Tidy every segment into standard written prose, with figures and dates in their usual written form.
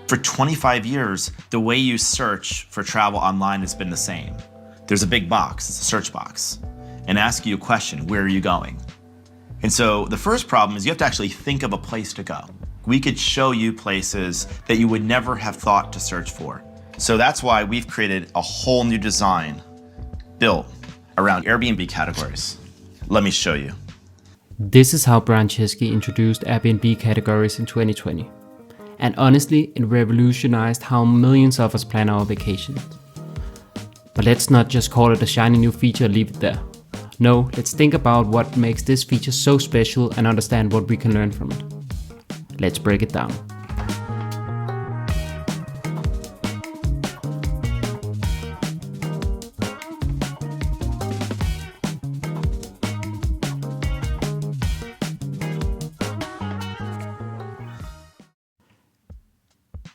For 25 years, the way you search for travel online has been the same. There's a big box, it's a search box, and ask you a question, where are you going? And so the first problem is you have to actually think of a place to go. We could show you places that you would never have thought to search for. So that's why we've created a whole new design built around Airbnb categories. Let me show you. This is how Brian Chesky introduced Airbnb categories in 2020. And honestly, it revolutionized how millions of us plan our vacations. But let's not just call it a shiny new feature and leave it there. No, let's think about what makes this feature so special and understand what we can learn from it. Let's break it down.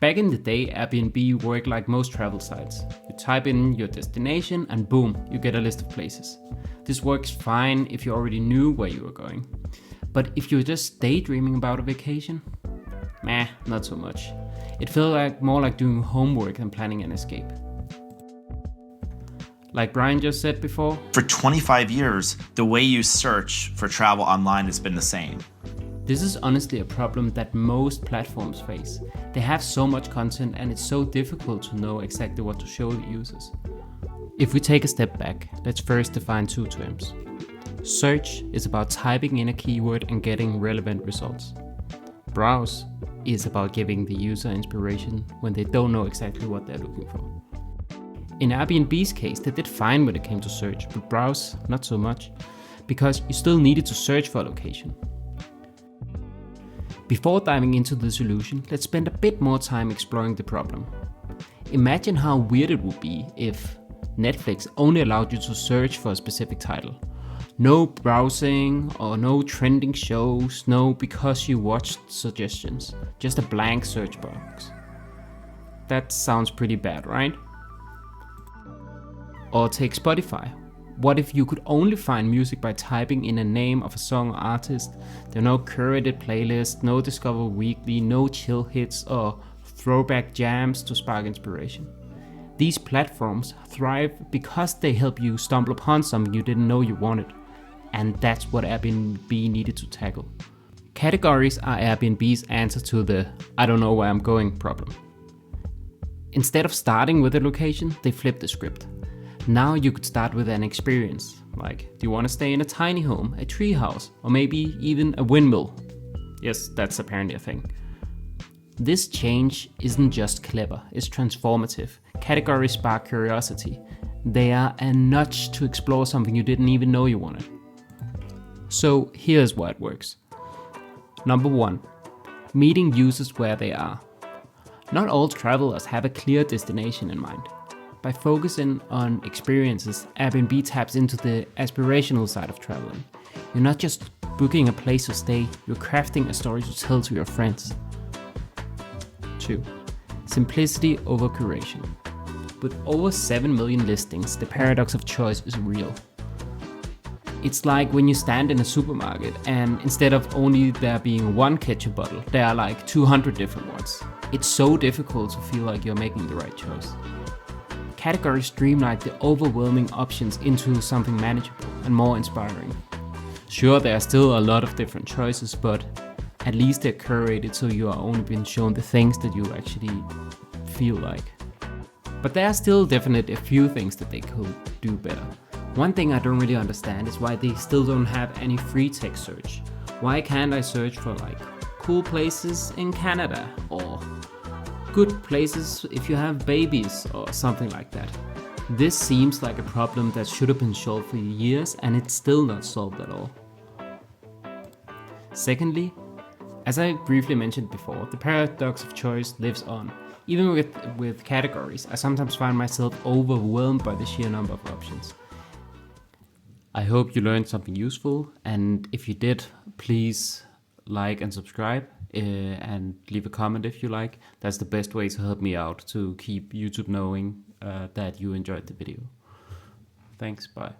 Back in the day, Airbnb worked like most travel sites. You type in your destination and boom, you get a list of places. This works fine if you already knew where you were going. But if you're just daydreaming about a vacation, not so much. It felt more like doing homework than planning an escape. Like Brian just said before, for 25 years, the way you search for travel online has been the same. This is honestly a problem that most platforms face. They have so much content and it's so difficult to know exactly what to show the users. If we take a step back, let's first define two terms. Search is about typing in a keyword and getting relevant results. Browse is about giving the user inspiration when they don't know exactly what they're looking for. In Airbnb's case, they did fine when it came to search, but browse not so much, because you still needed to search for a location. Before diving into the solution, let's spend a bit more time exploring the problem. Imagine how weird it would be if Netflix only allowed you to search for a specific title. No browsing or no trending shows, no because you watched suggestions, just a blank search box. That sounds pretty bad, right? Or take Spotify. What if you could only find music by typing in a name of a song or artist? There are no curated playlists, no Discover Weekly, no chill hits or throwback jams to spark inspiration. These platforms thrive because they help you stumble upon something you didn't know you wanted. And that's what Airbnb needed to tackle. Categories are Airbnb's answer to the I don't know where I'm going problem. Instead of starting with a location, they flip the script. Now you could start with an experience, like do you want to stay in a tiny home, a treehouse, or maybe even a windmill? Yes, that's apparently a thing. This change isn't just clever, it's transformative. Categories spark curiosity. They are a nudge to explore something you didn't even know you wanted. So here's why it works. Number 1, meeting users where they are. Not all travelers have a clear destination in mind. By focusing on experiences, Airbnb taps into the aspirational side of traveling. You're not just booking a place to stay, you're crafting a story to tell to your friends. 2. Simplicity over curation. With over 7 million listings, the paradox of choice is real. It's like when you stand in a supermarket and instead of only there being one ketchup bottle, there are like 200 different ones. It's so difficult to feel like you're making the right choice. Categories streamline the overwhelming options into something manageable and more inspiring. Sure, there are still a lot of different choices, but at least they're curated so you are only being shown the things that you actually feel like. But there are still definitely a few things that they could do better. One thing I don't really understand is why they still don't have any free text search. Why can't I search for like cool places in Canada or good places if you have babies or something like that? This seems like a problem that should have been solved for years and it's still not solved at all. Secondly, as I briefly mentioned before, the paradox of choice lives on. Even with categories, I sometimes find myself overwhelmed by the sheer number of options. I hope you learned something useful, and if you did, please like and subscribe and leave a comment if you like. That's the best way to help me out to keep YouTube knowing that you enjoyed the video. Thanks, bye.